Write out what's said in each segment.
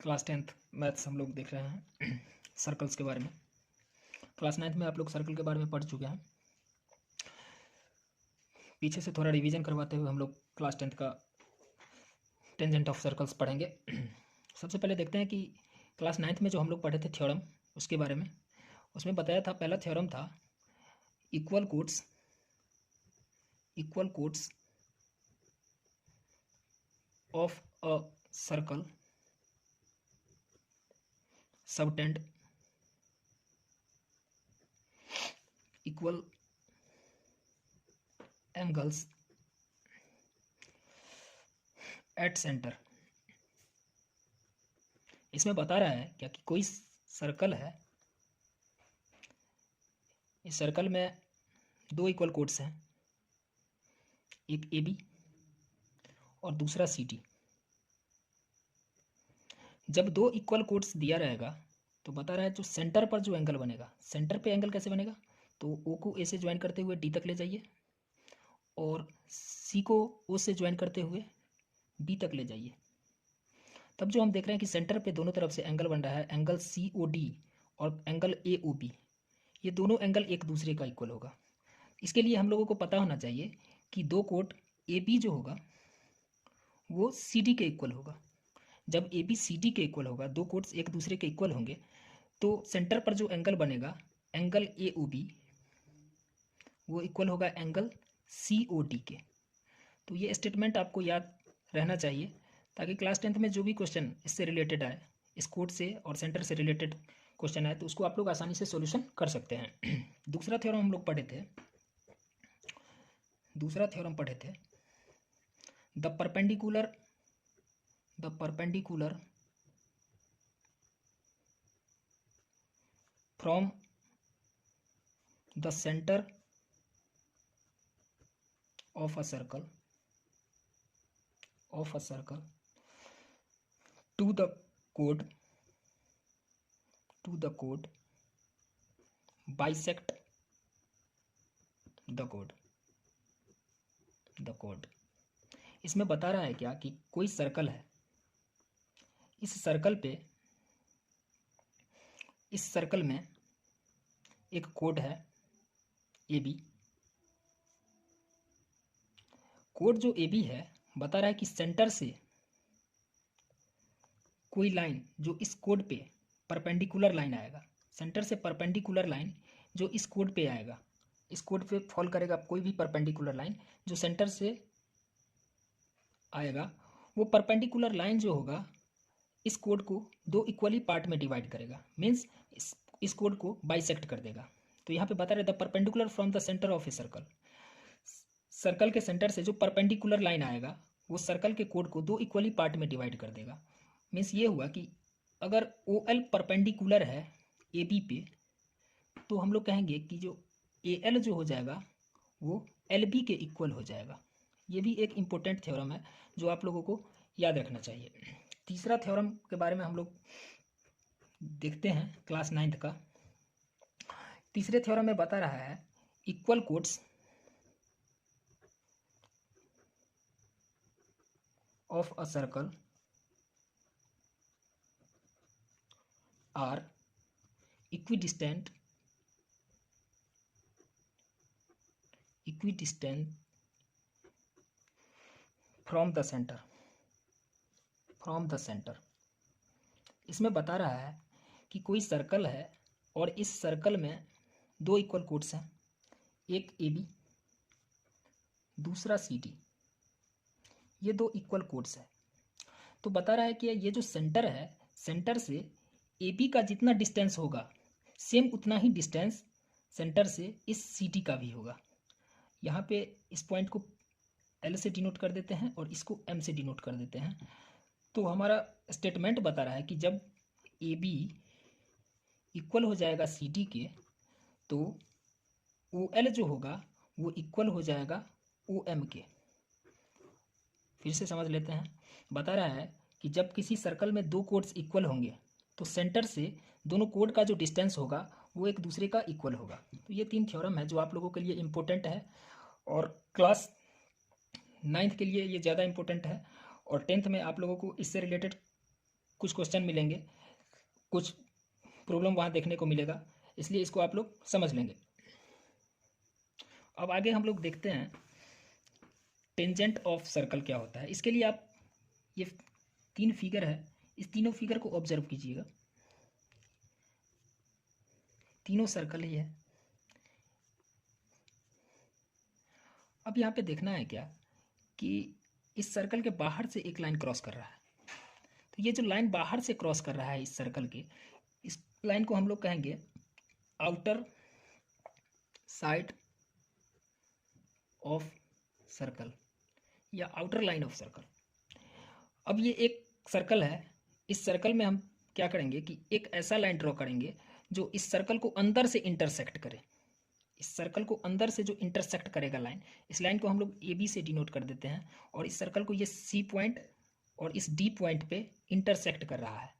Class 10th maths हम लोग देख रहे हैं सर्कल्स के बारे में। क्लास 9th में आप लोग सर्कल के बारे में पढ़ चुके हैं। पीछे से थोड़ा रिवीजन करवाते हुए हम लोग क्लास 10th का टेंजेंट ऑफ सर्कल्स पढ़ेंगे। सबसे पहले देखते हैं कि क्लास 9th में जो हम लोग पढ़े थे थ्योरम, उसके बारे में। उसमें बताया था, पहला थ्योरम था equal chords of a circle subtend equal angles at centre. इसमें बता रहा है क्या कि कोई सर्कल है, इस सर्कल में दो इक्वल कोट्स हैं, एक ए बी और दूसरा सी डी। जब दो इक्वल कोट्स दिया रहेगा तो बता रहा है जो सेंटर पर जो एंगल बनेगा, सेंटर पे एंगल कैसे बनेगा, तो ओ को ए से ज्वाइन करते हुए डी तक ले जाइए और सी को ओ से ज्वाइन करते हुए बी तक ले जाइए। तब जो हम देख रहे हैं कि सेंटर पे दोनों तरफ से एंगल बन रहा है, एंगल सी ओ डी और एंगल ए ओ बी, ये दोनों एंगल एक दूसरे का इक्वल होगा। इसके लिए हम लोगों को पता होना चाहिए कि दो कोट ए बी जो होगा वो सी डी के इक्वल होगा। जब ए बी सी डी के इक्वल होगा, दो कोट्स एक दूसरे के इक्वल होंगे, तो सेंटर पर जो एंगल बनेगा एंगल ए ओ बी वो इक्वल होगा एंगल सी ओ डी के। तो ये स्टेटमेंट आपको याद रहना चाहिए ताकि क्लास 10th में जो भी क्वेश्चन इससे रिलेटेड आए, इस कोड से और सेंटर से रिलेटेड क्वेश्चन आए, तो उसको आप लोग आसानी से सॉल्यूशन कर सकते हैं। दूसरा थ्योरम हम लोग पढ़े थे, the perpendicular from the centre of a circle to the chord bisect the chord। इसमें बता रहा है क्या कि कोई सर्कल है, इस सर्कल में एक कोड है ए बी। कोड जो ए बी है बता रहा है कि सेंटर से कोई लाइन जो इस कोड पे परपेंडिकुलर लाइन आएगा, सेंटर से परपेंडिकुलर लाइन जो इस कोड पे आएगा, इस कोड पे फॉल करेगा कोई भी परपेंडिकुलर लाइन जो सेंटर से आएगा, वो परपेंडिकुलर लाइन जो होगा इस कोड को दो इक्वली पार्ट में डिवाइड करेगा, मीन्स इस कोड को बाइसेक्ट कर देगा। तो यहाँ पे बता रहे the perpendicular from the centre of a circle, circle के सेंटर से जो परपेंडिकुलर लाइन आएगा वो सर्कल के कोड को दो इक्वली पार्ट में डिवाइड कर देगा। मीन्स ये हुआ कि अगर ओ एल परपेंडिकुलर है ए बी पे, तो हम लोग कहेंगे कि जो ए एल जो हो जाएगा वो एल बी के इक्वल हो जाएगा। ये भी एक इम्पोर्टेंट थ्योरम है जो आप लोगों को याद रखना चाहिए। तीसरा थ्योरम के बारे में हम लोग देखते हैं क्लास 9th का। तीसरे थ्योरम में बता रहा है equal chords of a circle are equidistant from the centre. इसमें बता रहा है कि कोई सर्कल है और इस सर्कल में दो इक्वल कोट्स हैं, एक ए बी दूसरा सी डी, ये दो इक्वल कोट्स हैं। तो बता रहा है कि ये जो सेंटर है, सेंटर से ए बी का जितना डिस्टेंस होगा सेम उतना ही डिस्टेंस सेंटर से इस सी डी का भी होगा। यहाँ पे इस पॉइंट को एल से डिनोट कर देते हैं और इसको एम से डिनोट कर देते हैं। तो हमारा स्टेटमेंट बता रहा है कि जब ए बी इक्वल हो जाएगा सी डी के, तो ओ एल जो होगा वो इक्वल हो जाएगा ओ एम के। फिर से समझ लेते हैं। बता रहा है कि जब किसी सर्कल में दो कोड्स इक्वल होंगे तो सेंटर से दोनों कोड का जो डिस्टेंस होगा वो एक दूसरे का इक्वल होगा। तो ये तीन थ्योरम है जो आप लोगों के लिए इम्पोर्टेंट है और क्लास 9th के लिए ये ज़्यादा इम्पोर्टेंट है, और 10th में आप लोगों को इससे रिलेटेड कुछ क्वेश्चन मिलेंगे, कुछ प्रॉब्लम वहाँ देखने को मिलेगा, इसलिए इसको आप लोग समझ लेंगे। अब आगे हम लोग देखते हैं टेंजेंट ऑफ सर्कल क्या होता है। इसके लिए आप ये 3 फिगर है, इस तीनों फिगर को ऑब्जर्व कीजिएगा। तीनों सर्कल ही है। अब यहाँ पे देखना है क्या कि इस सर्कल के बाहर से एक लाइन क्रॉस कर रहा है। तो ये जो लाइन बाहर से क्रॉस कर रहा है इस सर्कल के, इस लाइन को हम लोग कहेंगे आउटर साइड ऑफ सर्कल या आउटर लाइन ऑफ सर्कल। अब ये एक सर्कल है, इस सर्कल में हम क्या करेंगे कि एक ऐसा लाइन ड्रॉ करेंगे जो इस सर्कल को अंदर से इंटरसेक्ट करे। इस सर्कल को अंदर से जो इंटरसेक्ट करेगा लाइन, इस लाइन को हम लोग ए बी से डिनोट कर देते हैं, और इस सर्कल को ये सी पॉइंट और इस डी पॉइंट पे इंटरसेक्ट कर रहा है।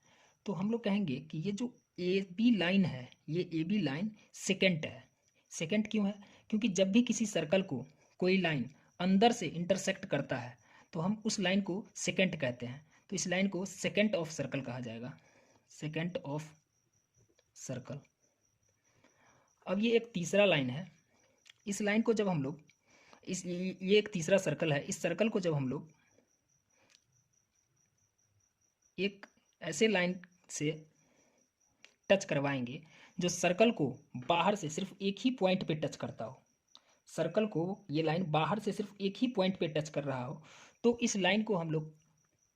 तो हम लोग कहेंगे कि ये जो ए बी लाइन है, ये ए बी लाइन सेकेंट है। सेकेंट क्यों है? क्योंकि जब भी किसी सर्कल को कोई लाइन अंदर से इंटरसेक्ट करता है तो हम उस लाइन को सेकेंट कहते हैं। तो इस लाइन को सेकेंट ऑफ सर्कल कहा जाएगा, सेकेंट ऑफ सर्कल। अब ये एक तीसरा लाइन है, इस लाइन को जब हम लोग ये एक तीसरा सर्कल है, इस सर्कल को जब हम लोग एक ऐसे लाइन से टच करवाएंगे जो सर्कल को बाहर से सिर्फ एक ही पॉइंट पे टच करता हो, सर्कल को ये लाइन बाहर से सिर्फ एक ही पॉइंट पे टच कर रहा हो, तो इस लाइन को हम लोग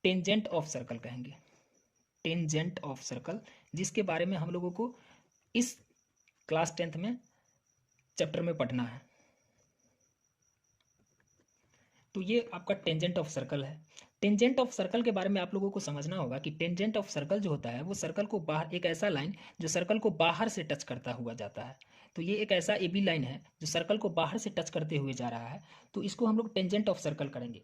टेंजेंट ऑफ सर्कल कहेंगे, टेंजेंट ऑफ सर्कल, जिसके बारे में हम लोगों को इस क्लास 10th में चैप्टर में पढ़ना है। तो ये आपका टेंजेंट ऑफ सर्कल है। टेंजेंट ऑफ सर्कल के बारे में आप लोगों को समझना होगा कि टेंजेंट ऑफ सर्कल जो होता है वो सर्कल को बाहर, एक ऐसा लाइन जो सर्कल को बाहर से टच करता हुआ जाता है। तो ये एक ऐसा ए बी लाइन है जो सर्कल को बाहर से टच करते हुए जा रहा है, तो इसको हम लोग टेंजेंट ऑफ सर्कल करेंगे,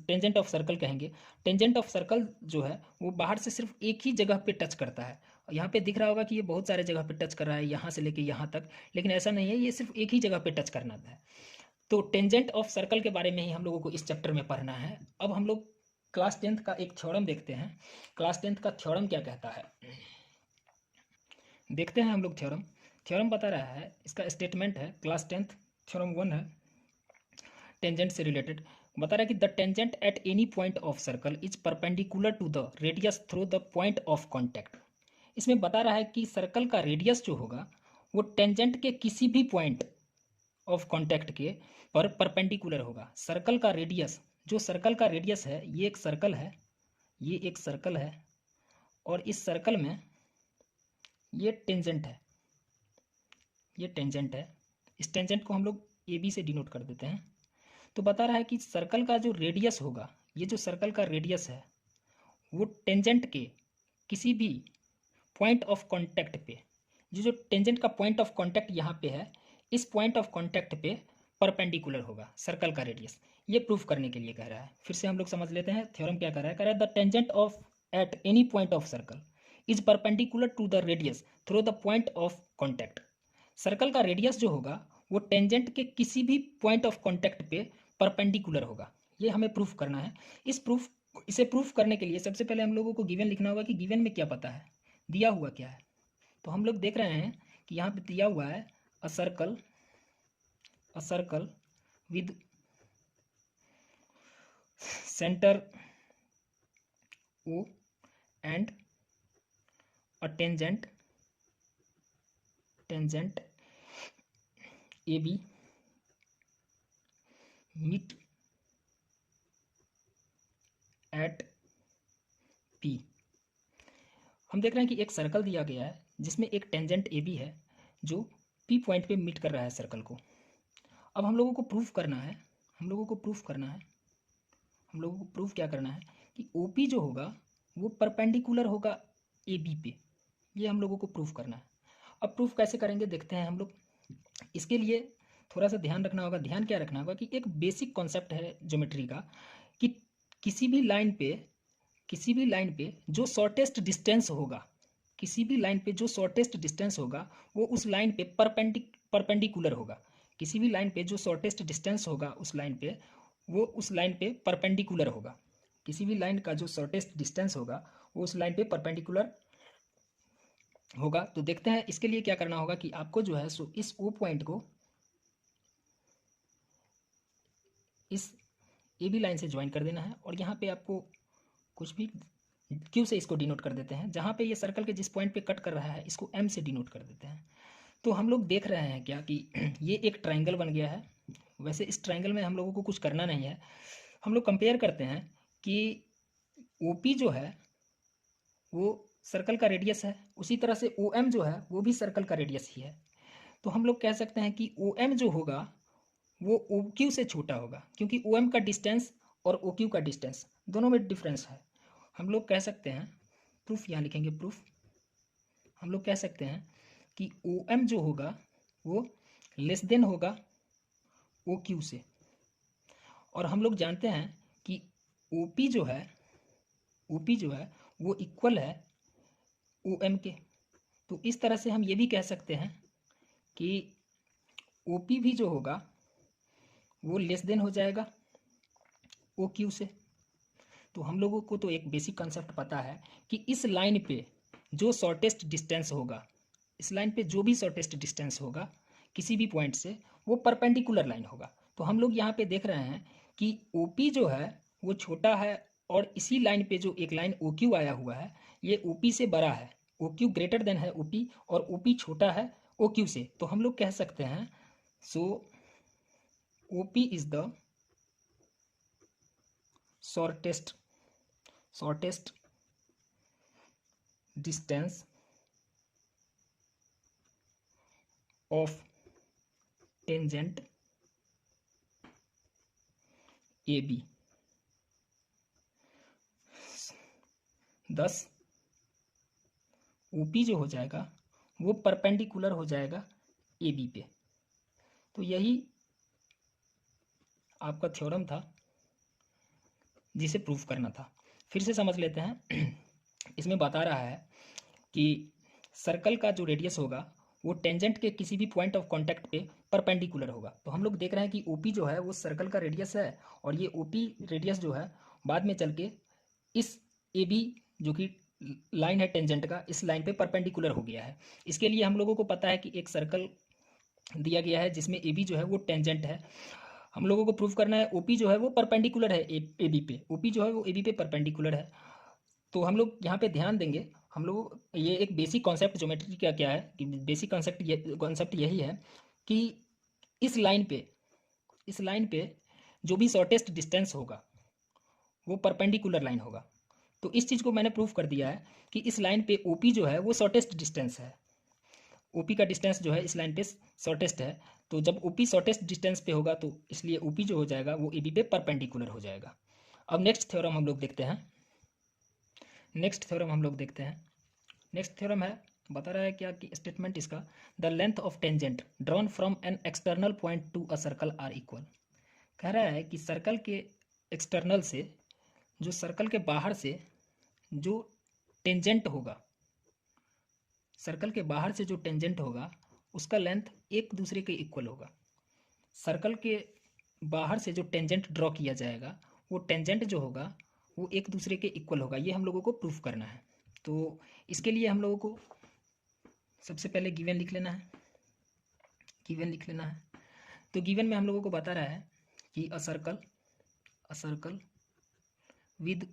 टेंजेंट ऑफ सर्कल कहेंगे। टेंजेंट ऑफ सर्कल जो है वो बाहर से सिर्फ एक ही जगह पे टच करता है। यहाँ पे दिख रहा होगा कि ये बहुत सारे जगह पे टच कर रहा है, यहाँ से लेके यहाँ तक, लेकिन ऐसा नहीं है, ये सिर्फ एक ही जगह पे टच करना है। तो टेंजेंट ऑफ सर्कल के बारे में ही हम लोगों को इस चैप्टर में पढ़ना है। अब हम लोग क्लास 10th का एक थ्योरम देखते हैं। क्लास 10th का थ्योरम क्या कहता है, देखते हैं हम लोग। थ्योरम थ्योरम बता रहा है, इसका स्टेटमेंट है, क्लास 10th थ्योरम 1 है, टेंजेंट से रिलेटेड बता रहा है कि the tangent at any point of circle is perpendicular to the radius through the point of contact. इसमें बता रहा है कि सर्कल का रेडियस जो होगा वो टेंजेंट के किसी भी पॉइंट ऑफ कॉन्टैक्ट के पर परपेंडिकुलर होगा। सर्कल का रेडियस, जो सर्कल का रेडियस है, ये एक सर्कल है, ये एक सर्कल है, और इस सर्कल में ये टेंजेंट है, ये टेंजेंट है। इस टेंजेंट को हम लोग ए बी से डिनोट कर देते हैं। तो बता रहा है कि सर्कल का जो रेडियस होगा, ये जो सर्कल का रेडियस है वो टेंजेंट के किसी भी पॉइंट ऑफ कॉन्टैक्ट पे, जो टेंजेंट का पॉइंट ऑफ कॉन्टैक्ट यहाँ पे है, इस पॉइंट ऑफ कॉन्टैक्ट पे परपेंडिकुलर होगा सर्कल का रेडियस। ये प्रूफ करने के लिए कह रहा है। फिर से हम लोग समझ लेते हैं थ्योरम क्या कह रहा है। The tangent of at any point of circle is perpendicular to the radius through the point of contact. Circle का रेडियस जो होगा वो टेंजेंट के किसी भी पॉइंट ऑफ कॉन्टैक्ट पे परपेंडिकुलर होगा। ये हमें प्रूफ करना है। इसे प्रूफ करने के लिए सबसे पहले हम लोगों को गिवन लिखना होगा कि गिवन में क्या पता है, दिया हुआ क्या है। तो हम लोग देख रहे हैं कि यहाँ पे दिया हुआ है अ circle with centre O and a tangent AB meet at P। हम देख रहे हैं कि एक सर्कल दिया गया है जिसमें एक टेंजेंट AB है जो P पॉइंट पे मीट कर रहा है सर्कल को। अब हम लोगों को प्रूफ करना है, हम लोगों को प्रूफ क्या करना है कि OP जो होगा वो परपेंडिकुलर होगा AB पे। ये हम लोगों को प्रूफ करना है। अब प्रूफ कैसे करेंगे देखते हैं हम लोग। इसके लिए थोड़ा सा ध्यान रखना होगा। ध्यान क्या रखना होगा कि एक बेसिक कॉन्सेप्ट है ज्योमेट्री का कि किसी भी लाइन पे जो शॉर्टेस्ट डिस्टेंस होगा, किसी भी लाइन पे जो शॉर्टेस्ट डिस्टेंस होगा वो उस लाइन पे परपेंडिकुलर होगा। किसी भी लाइन पे जो शॉर्टेस्ट डिस्टेंस होगा उस लाइन पे, वो उस लाइन पे परपेंडिकुलर होगा। किसी भी लाइन का जो शॉर्टेस्ट डिस्टेंस होगा वो उस लाइन पे परपेंडिकुलर होगा। तो देखते हैं इसके लिए क्या करना होगा कि आपको जो है सो इस ओ पॉइंट को इस ए बी लाइन से ज्वाइन कर देना है, और यहाँ पे आपको कुछ भी क्यू से इसको डिनोट कर देते हैं। जहाँ पे ये सर्कल के जिस पॉइंट पे कट कर रहा है इसको एम से डिनोट कर देते हैं। तो हम लोग देख रहे हैं क्या कि ये एक ट्राइंगल बन गया है। वैसे इस ट्राइंगल में हम लोगों को कुछ करना नहीं है, हम लोग कंपेयर करते हैं कि ओपी जो है वो सर्कल का रेडियस है, उसी तरह से ओ एम जो है वो भी सर्कल का रेडियस ही है। तो हम लोग कह सकते हैं कि ओ एम जो होगा वो ओ क्यू से छोटा होगा, क्योंकि ओ एम का डिस्टेंस और ओ क्यू का डिस्टेंस दोनों में डिफरेंस है। हम लोग कह सकते हैं, प्रूफ यहाँ लिखेंगे, प्रूफ हम लोग कह सकते हैं कि ओ एम जो होगा वो लेस देन होगा ओ क्यू से। और हम लोग जानते हैं कि ओ पी जो है, ओ पी जो है वो इक्वल है ओ एम के। तो इस तरह से हम ये भी कह सकते हैं कि ओ पी भी जो होगा वो लेस देन हो जाएगा ओ क्यू से। तो हम लोगों को तो एक बेसिक कंसेप्ट पता है कि इस लाइन पे जो शॉर्टेस्ट डिस्टेंस होगा, इस लाइन पे जो भी शॉर्टेस्ट डिस्टेंस होगा किसी भी पॉइंट से, वो परपेंडिकुलर लाइन होगा। तो हम लोग यहाँ पे देख रहे हैं कि ओ पी जो है वो छोटा है, और इसी लाइन पे जो एक लाइन ओ क्यू आया हुआ है ये ओ पी से बड़ा है, ओ क्यू ग्रेटर देन है ओ पी, और ओ पी छोटा है ओ क्यू से। तो हम लोग कह सकते हैं so O P is the shortest distance of tangent AB। thus OP जो हो जाएगा वो परपेंडिकुलर हो जाएगा AB पे। तो यही आपका थ्योरम था जिसे प्रूफ करना था। फिर से समझ लेते हैं। इसमें बता रहा है कि सर्कल का जो रेडियस होगा वो टेंजेंट के किसी भी पॉइंट ऑफ कांटेक्ट पे परपेंडिकुलर होगा। तो हम लोग देख रहे हैं कि ओपी जो है वो सर्कल का रेडियस है, और ये ओपी रेडियस जो है बाद में चल के इस ए बी जो कि लाइन है टेंजेंट का, इस लाइन पे परपेंडिकुलर हो गया है। इसके लिए हम लोगों को पता है कि एक सर्कल दिया गया है जिसमें ए बी जो है वो टेंजेंट है। हम लोगों को प्रूव करना है ओपी जो है वो परपेंडिकुलर है ए बी पे, ओपी जो है वो ए बी पे परपेंडिकुलर है। तो हम लोग यहाँ पे ध्यान देंगे, हम लोग ये एक बेसिक कॉन्सेप्ट ज्योमेट्री का क्या है कि बेसिक कॉन्सेप्ट यही है कि इस लाइन पे जो भी शॉर्टेस्ट डिस्टेंस होगा वो परपेंडिकुलर लाइन होगा। तो इस चीज़ को मैंने प्रूफ कर दिया है कि इस लाइन पे ओपी जो है वो शॉर्टेस्ट डिस्टेंस है, ओपी का डिस्टेंस जो है इस लाइन पे शॉर्टेस्ट है। तो जब ओपी शॉर्टेस्ट डिस्टेंस पे होगा तो इसलिए ओपी जो हो जाएगा वो ए बी पे परपेंडिकुलर हो जाएगा। अब नेक्स्ट थ्योरम हम लोग देखते हैं। नेक्स्ट थ्योरम है, बता रहा है क्या कि स्टेटमेंट इसका, the length of tangent drawn from an external point to a circle are equal. कह रहा है कि सर्कल के एक्सटर्नल से, जो सर्कल के बाहर से जो टेंजेंट होगा, सर्कल के बाहर से जो टेंजेंट होगा उसका लेंथ एक दूसरे के इक्वल होगा। सर्कल के बाहर से जो टेंजेंट ड्रॉ किया जाएगा वो टेंजेंट जो होगा वो एक दूसरे के इक्वल होगा। ये हम लोगों को प्रूफ करना है। तो इसके लिए हम लोगों को सबसे पहले गिवन लिख लेना है, तो गिवन में हम लोगों को बता रहा है कि a circle with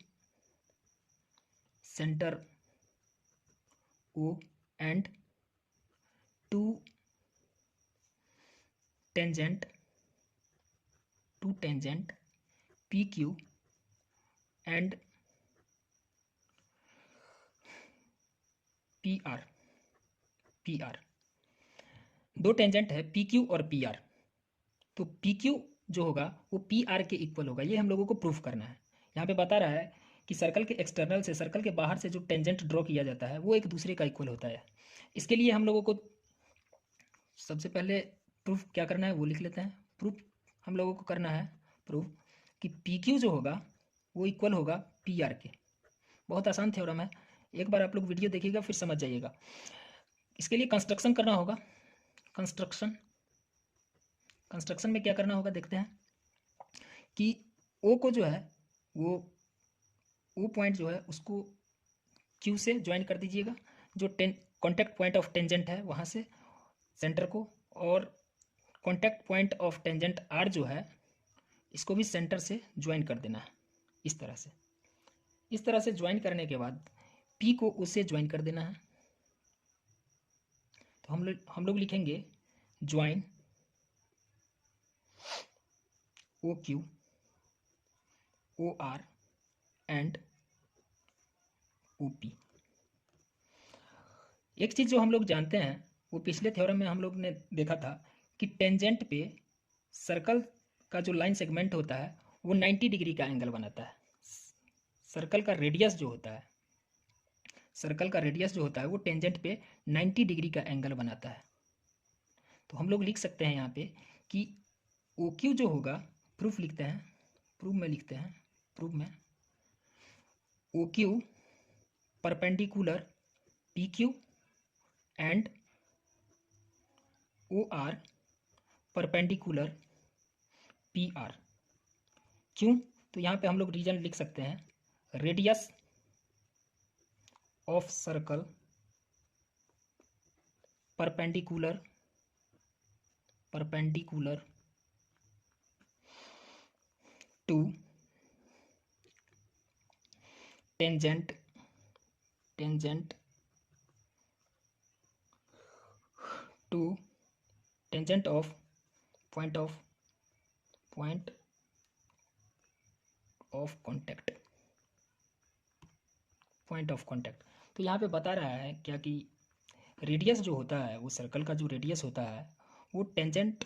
centre O and two tangent PQ and PR। दो टेंजेंट है PQ और PR, तो PQ जो होगा वो PR के इक्वल होगा। ये हम लोगों को प्रूफ करना है। यहाँ पे बता रहा है कि सर्कल के एक्सटर्नल से, सर्कल के बाहर से जो टेंजेंट ड्रॉ किया जाता है वो एक दूसरे का इक्वल होता है। इसके लिए हम लोगों को सबसे पहले प्रूफ क्या करना है वो लिख लेते हैं। प्रूफ हम लोगों को करना है प्रूफ कि PQ जो होगा वो इक्वल होगा PR के। बहुत आसान थ्योरम है, एक बार आप लोग वीडियो देखिएगा फिर समझ जाइएगा। इसके लिए कंस्ट्रक्शन करना होगा। कंस्ट्रक्शन में क्या करना होगा देखते हैं कि ओ को जो है वो ओ पॉइंट जो है उसको क्यू से ज्वाइन कर दीजिएगा, जो कॉन्टैक्ट पॉइंट ऑफ टेंजेंट है वहाँ से सेंटर को, और contact point of tangent are जो है इसको भी सेंटर से ज्वाइन कर देना है इस तरह से। इस तरह से ज्वाइन करने के बाद पी को उससे ज्वाइन कर देना है। तो हम लोग लिखेंगे join O Q O R and O P. एक चीज़ जो हम लोग जानते हैं वो पिछले थ्योरम में हम लोग ने देखा था कि टेंजेंट पे सर्कल का जो लाइन सेगमेंट होता है वो 90 डिग्री का एंगल बनाता है। सर्कल का रेडियस जो होता है, सर्कल का रेडियस जो होता है वो टेंजेंट पे 90 डिग्री का एंगल बनाता है। तो हम लोग लिख सकते हैं यहाँ पे कि ओ क्यू जो होगा, प्रूफ लिखते हैं, प्रूफ में लिखते हैं, प्रूफ में O Q perpendicular P Q and O R perpendicular P R. क्यों? तो यहाँ पे हम लोग रीजन लिख सकते हैं, radius of circle perpendicular to tangent to tangent of point of contact, point of contact. तो यहाँ पे बता रहा है क्या कि रेडियस जो होता है, वो सर्कल का जो रेडियस होता है वो टेंजेंट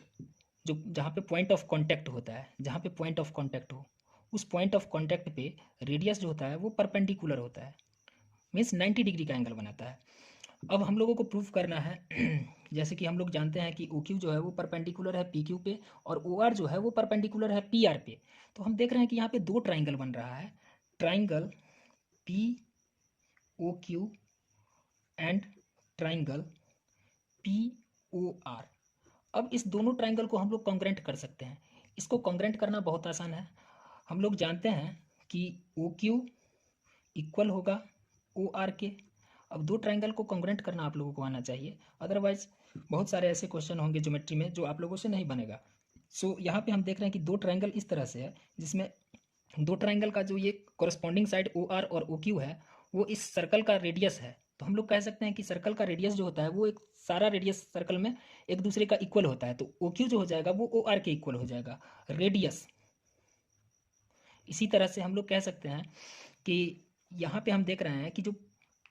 जो जहाँ पे पॉइंट ऑफ कांटेक्ट होता है, जहाँ पे पॉइंट ऑफ कांटेक्ट हो, उस पॉइंट ऑफ कांटेक्ट पे रेडियस जो होता है वो परपेंडिकुलर होता है, मीन्स 90 डिग्री का एंगल बनाता है। अब हम लोगों को प्रूफ करना है जैसे कि हम लोग जानते हैं कि ओ क्यू जो है वो परपेंडिकुलर है पी क्यू पे, और ओ आर जो है वो परपेंडिकुलर है पी आर पे। तो हम देख रहे हैं कि यहाँ पे दो ट्राइंगल बन रहा है, triangle P O Q and triangle P O R. अब इस दोनों ट्राइंगल को हम लोग कॉन्ग्रेंट कर सकते हैं। इसको कॉन्ग्रेंट करना बहुत आसान है। हम लोग जानते हैं कि ओ क्यू इक्वल होगा ओ आर के। अब दो ट्राइंगल को कॉन्ग्रेंट करना आप लोगों को आना चाहिए, अदरवाइज बहुत सारे ऐसे क्वेश्चन होंगे ज्योमेट्री में जो आप लोगों से नहीं बनेगा। सो यहाँ पे हम देख रहे हैं कि दो ट्राइंगल इस तरह से है, जिसमें दो ट्राइंगल का जो ये कोरस्पॉन्डिंग साइड ओ आर और ओ क्यू है वो इस सर्कल का रेडियस है। तो हम लोग कह सकते हैं कि सर्कल का रेडियस जो होता है वो एक सारा रेडियस सर्कल में एक दूसरे का इक्वल होता है। तो ओ क्यू जो हो जाएगा वो ओ आर के इक्वल हो जाएगा रेडियस। इसी तरह से हम लोग कह सकते हैं कि यहाँ पे हम देख रहे हैं कि जो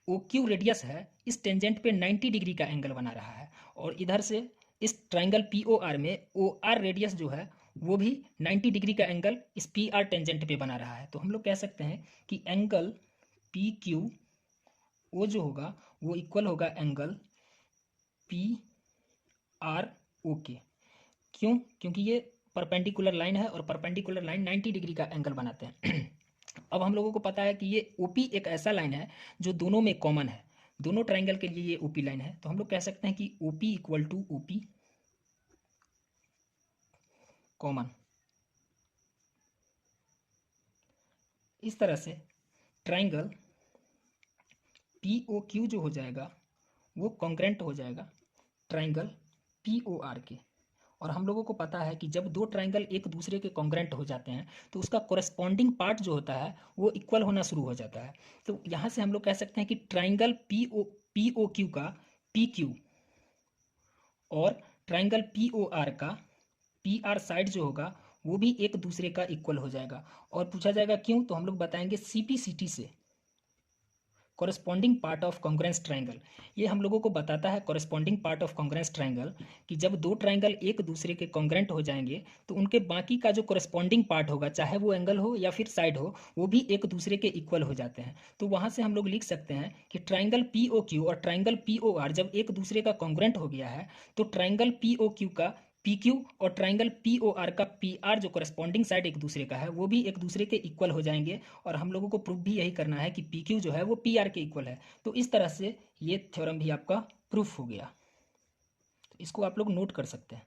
ओ क्यू रेडियस है इस टेंजेंट पे 90 डिग्री का एंगल बना रहा है, और इधर से इस ट्राइंगल पी ओ आर में ओ आर रेडियस जो है वो भी 90 डिग्री का एंगल इस पी आर टेंजेंट पे बना रहा है। तो हम लोग कह सकते हैं कि एंगल पी क्यू ओ जो होगा वो इक्वल होगा एंगल पी आर ओ के। क्यों? क्योंकि ये परपेंडिकुलर लाइन है और परपेंडिकुलर लाइन 90 डिग्री का एंगल बनाते हैं। अब हम लोगों को पता है कि ये ओपी एक ऐसा लाइन है जो दोनों में कॉमन है, दोनों ट्राइंगल के लिए ये ओपी लाइन है। तो हम लोग कह सकते हैं कि OP equal to OP common. इस तरह से ट्राइंगल पी ओ क्यू जो हो जाएगा वो कॉन्ग्रेंट हो जाएगा ट्राइंगल पी ओ आर के। और हम लोगों को पता है कि जब दो ट्राइंगल एक दूसरे के कॉन्ग्रेंट हो जाते हैं तो उसका कोरेस्पॉन्डिंग पार्ट जो होता है वो इक्वल होना शुरू हो जाता है। तो यहाँ से हम लोग कह सकते हैं कि ट्राइंगल पी ओ क्यू का पी क्यू और ट्राइंगल पी ओ आर का पी आर साइड जो होगा वो भी एक दूसरे का इक्वल हो जाएगा। और पूछा जाएगा क्यों, तो हम लोग बताएंगे सीपीसीटी से, corresponding part of congruence triangle. ये हम लोगों को बताता है corresponding part of congruence triangle कि जब दो ट्राइंगल एक दूसरे के कॉन्ग्रेंट हो जाएंगे तो उनके बाकी का जो कॉरेस्पॉन्डिंग पार्ट होगा, चाहे वो एंगल हो या फिर साइड हो, वो भी एक दूसरे के इक्वल हो जाते हैं। तो वहाँ से हम लोग लिख सकते हैं कि ट्राइंगल पी ओ क्यू और ट्राइंगल पी ओ आर जब एक दूसरे का कॉन्ग्रेंट हो गया है तो ट्राइंगल पी ओ क्यू का पी क्यू और ट्राइंगल पी ओ आर का पी आर जो कॉरेस्पॉन्डिंग साइड एक दूसरे का है वो भी एक दूसरे के इक्वल हो जाएंगे। और हम लोगों को प्रूफ भी यही करना है कि पी क्यू जो है वो पी आर के इक्वल है। तो इस तरह से ये थ्योरम भी आपका प्रूफ हो गया। तो इसको आप लोग नोट कर सकते हैं।